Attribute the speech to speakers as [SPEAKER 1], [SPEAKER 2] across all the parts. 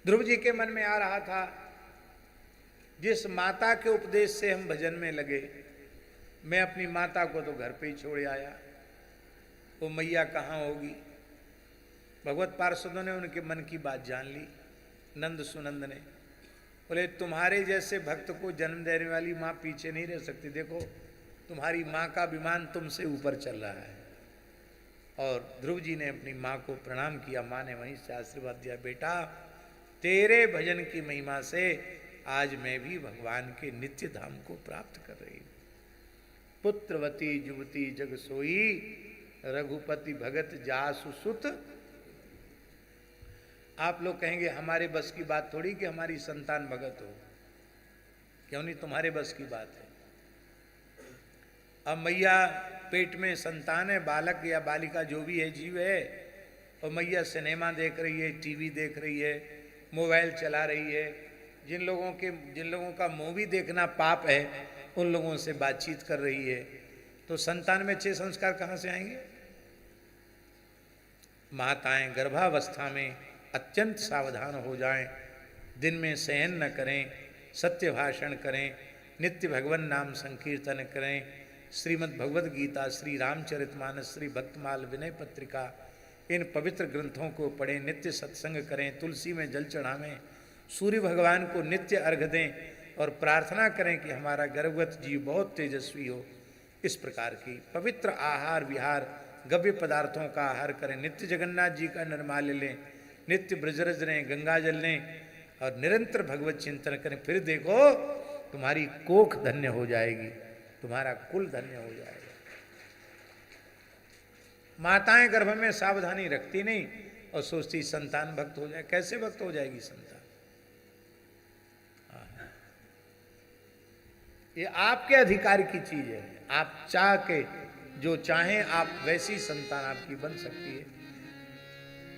[SPEAKER 1] ध्रुव जी के मन में आ रहा था, जिस माता के उपदेश से हम भजन में लगे, मैं अपनी माता को तो घर पे ही छोड़ आया, वो मैया कहाँ होगी। भगवत पार्षदों ने उनके मन की बात जान ली। नंद सुनंद ने बोले, तुम्हारे जैसे भक्त को जन्म देने वाली माँ पीछे नहीं रह सकती। देखो तुम्हारी माँ का विमान तुमसे ऊपर चल रहा है। और ध्रुव जी ने अपनी माँ को प्रणाम किया। माँ ने वहीं से आशीर्वाद दिया, बेटा तेरे भजन की महिमा से आज मैं भी भगवान के नित्य धाम को प्राप्त कर रही हूँ। पुत्रवती युवती जग सोई, रघुपति भगत जासु सुत। आप लोग कहेंगे हमारे बस की बात थोड़ी कि हमारी संतान भगत हो, क्यों नहीं, तुम्हारे बस की बात है। अब मैया पेट में संतान है, बालक या बालिका जो भी है, जीव है, और मैया सिनेमा देख रही है, टीवी देख रही है, मोबाइल चला रही है। जिन लोगों का मूवी देखना पाप है, उन लोगों से बातचीत कर रही है, तो संतान में अच्छे संस्कार कहाँ से आएंगे। माताएं गर्भावस्था में अत्यंत सावधान हो जाएं, दिन में शयन न करें, सत्य भाषण करें, नित्य भगवान नाम संकीर्तन करें, श्रीमद् भगवद गीता, श्री रामचरितमानस, श्री भक्तमाल विनय पत्रिका, इन पवित्र ग्रंथों को पढ़ें, नित्य सत्संग करें, तुलसी में जल चढ़ावें, सूर्य भगवान को नित्य अर्घ दें और प्रार्थना करें कि हमारा गर्भवत जीव बहुत तेजस्वी हो। इस प्रकार की पवित्र आहार विहार, गव्य पदार्थों का आहार करें, नित्य जगन्नाथ जी का निर्माल्य लें, नित्य ब्रजरज लें, गंगा जल लें और निरंतर भगवत चिंतन करें। फिर देखो तुम्हारी कोख धन्य हो जाएगी, तुम्हारा कुल धन्य हो जाएगा। माताएं गर्भ में सावधानी रखती नहीं और सोचती संतान भक्त हो जाए। कैसे भक्त हो जाएगी संतान? ये आपके अधिकार की चीज है। आप चाह के जो चाहें आप वैसी संतान आपकी बन सकती है।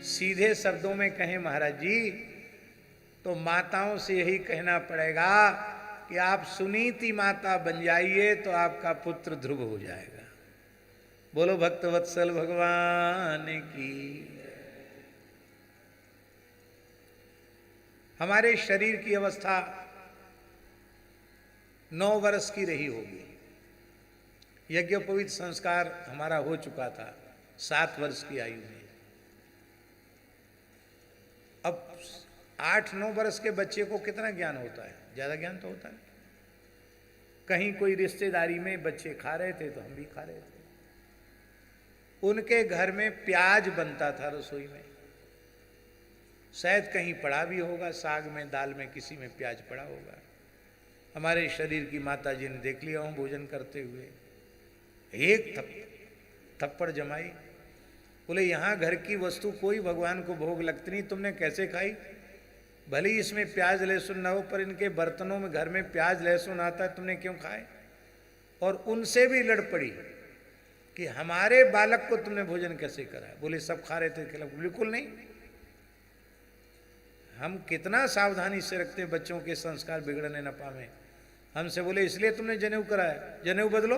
[SPEAKER 1] सीधे शब्दों में कहें महाराज जी, तो माताओं से यही कहना पड़ेगा कि आप सुनीति माता बन जाइए तो आपका पुत्र ध्रुव हो जाएगा। बोलो भक्तवत्सल भगवान की। हमारे शरीर की अवस्था 9 वर्ष की रही होगी। यज्ञोपवीत संस्कार हमारा हो चुका था 7 वर्ष की आयु में। अब 8-9 वर्ष के बच्चे को कितना ज्ञान होता है? ज्यादा ज्ञान तो होता है। कहीं कोई रिश्तेदारी में बच्चे खा रहे थे तो हम भी खा रहे थे। उनके घर में प्याज बनता था रसोई में, शायद कहीं पड़ा भी होगा, साग में, दाल में, किसी में प्याज पड़ा होगा। हमारे शरीर की माता जी ने देख लिया हूं भोजन करते हुए, एक थप्पड़ जमाई। बोले यहाँ घर की वस्तु कोई भगवान को भोग लगती नहीं, तुमने कैसे खाई? भले ही इसमें प्याज लहसुन ना हो, पर इनके बर्तनों में घर में प्याज लहसुन आता है, तुमने क्यों खाए? और उनसे भी लड़ पड़ी कि हमारे बालक को तुमने भोजन कैसे करा? बोले सब खा रहे थे। खिलाफ? बिल्कुल नहीं। हम कितना सावधानी से रखते हैं बच्चों के संस्कार बिगड़ने न पावे। हमसे बोले इसलिए तुमने जनेऊ कराया, जनेऊ बदलो।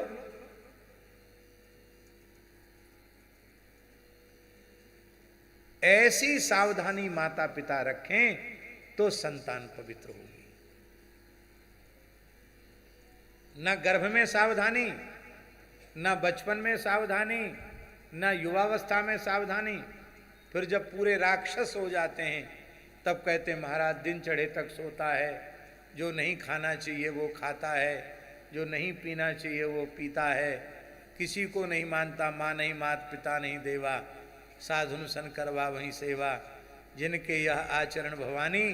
[SPEAKER 1] ऐसी सावधानी माता पिता रखें तो संतान पवित्र होगी। न गर्भ में सावधानी, न बचपन में सावधानी, न युवावस्था में सावधानी, फिर जब पूरे राक्षस हो जाते हैं तब कहते हैं महाराज दिन चढ़े तक सोता है, जो नहीं खाना चाहिए वो खाता है, जो नहीं पीना चाहिए वो पीता है, किसी को नहीं मानता, माँ नहीं मात पिता नहीं देवा, साधुन सन करवा वहीं सेवा, जिनके यह आचरण भवानी,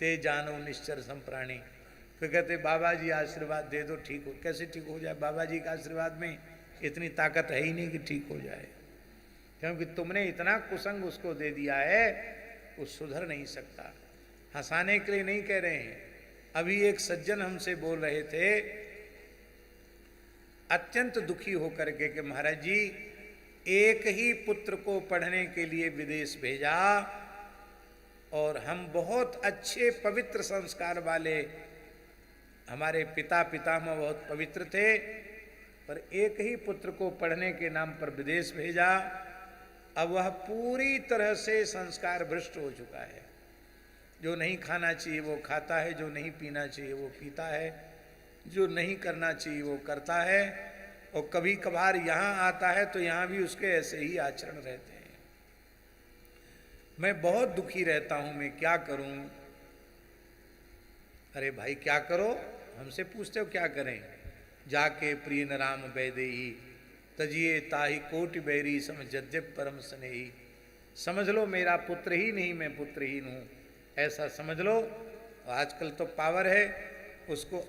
[SPEAKER 1] ते जानो निश्चर संप्राणी। फिर कहते बाबा जी आशीर्वाद दे दो ठीक हो। कैसे ठीक हो जाए? बाबा जी के आशीर्वाद में इतनी ताकत है ही नहीं कि ठीक हो जाए, क्योंकि तुमने इतना कुसंग उसको दे दिया है, वो सुधर नहीं सकता। हंसाने के लिए नहीं कह रहे हैं। अभी एक सज्जन हमसे बोल रहे थे अत्यंत दुखी होकर के कि महाराज जी एक ही पुत्र को पढ़ने के लिए विदेश भेजा और हम बहुत अच्छे पवित्र संस्कार वाले, हमारे पिता पितामह बहुत पवित्र थे, पर एक ही पुत्र को पढ़ने के नाम पर विदेश भेजा। अब वह पूरी तरह से संस्कार भ्रष्ट हो चुका है। जो नहीं खाना चाहिए वो खाता है, जो नहीं पीना चाहिए वो पीता है, जो नहीं करना चाहिए वो करता है, और कभी कभार यहाँ आता है तो यहाँ भी उसके ऐसे ही आचरण रहते हैं। मैं बहुत दुखी रहता हूं, मैं क्या करूं? अरे भाई क्या करो, हमसे पूछते हो क्या करें? जाके प्रिय न राम बैदेही तजिए ताही कोटि बैरी समझद्य परम स्नेही। समझ लो मेरा पुत्र ही नहीं, मैं पुत्रहीन हूं, ऐसा समझ लो। आजकल तो पावर है, उसको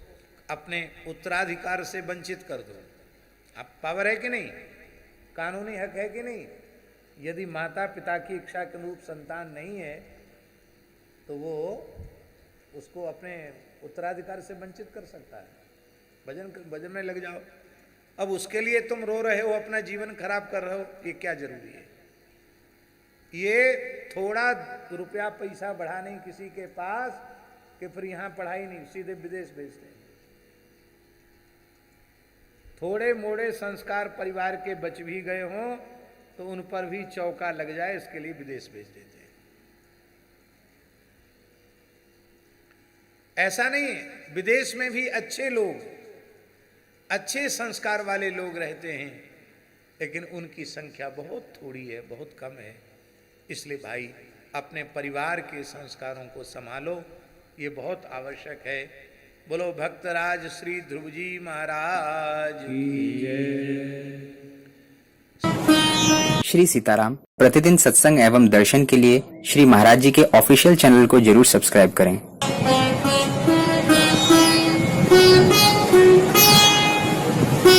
[SPEAKER 1] अपने उत्तराधिकार से वंचित कर दो। अब पावर है कि नहीं, कानूनी हक है कि नहीं? यदि माता पिता की इच्छा के अनुरूप संतान नहीं है तो वो उसको अपने उत्तराधिकार से वंचित कर सकता है। भजन में लग जाओ। अब उसके लिए तुम रो रहे हो, अपना जीवन खराब कर रहे हो, ये क्या जरूरी है? ये थोड़ा रुपया पैसा बढ़ा नहीं किसी के पास कि फिर यहां पढ़ाई नहीं, सीधे विदेश भेजते हैं। थोड़े मोड़े संस्कार परिवार के बच भी गए हों तो उन पर भी चौका लग जाए, इसके लिए विदेश भेज देते हैं। ऐसा नहीं है, विदेश में भी अच्छे लोग, अच्छे संस्कार वाले लोग रहते हैं, लेकिन उनकी संख्या बहुत थोड़ी है, बहुत कम है। इसलिए भाई अपने परिवार के संस्कारों को संभालो, ये बहुत आवश्यक है। बोलो भक्तराज श्री ध्रुव जी महाराज की जय।
[SPEAKER 2] श्री सीताराम प्रतिदिन सत्संग एवं दर्शन के लिए श्री महाराज जी के ऑफिशियल चैनल को जरूर सब्सक्राइब करें।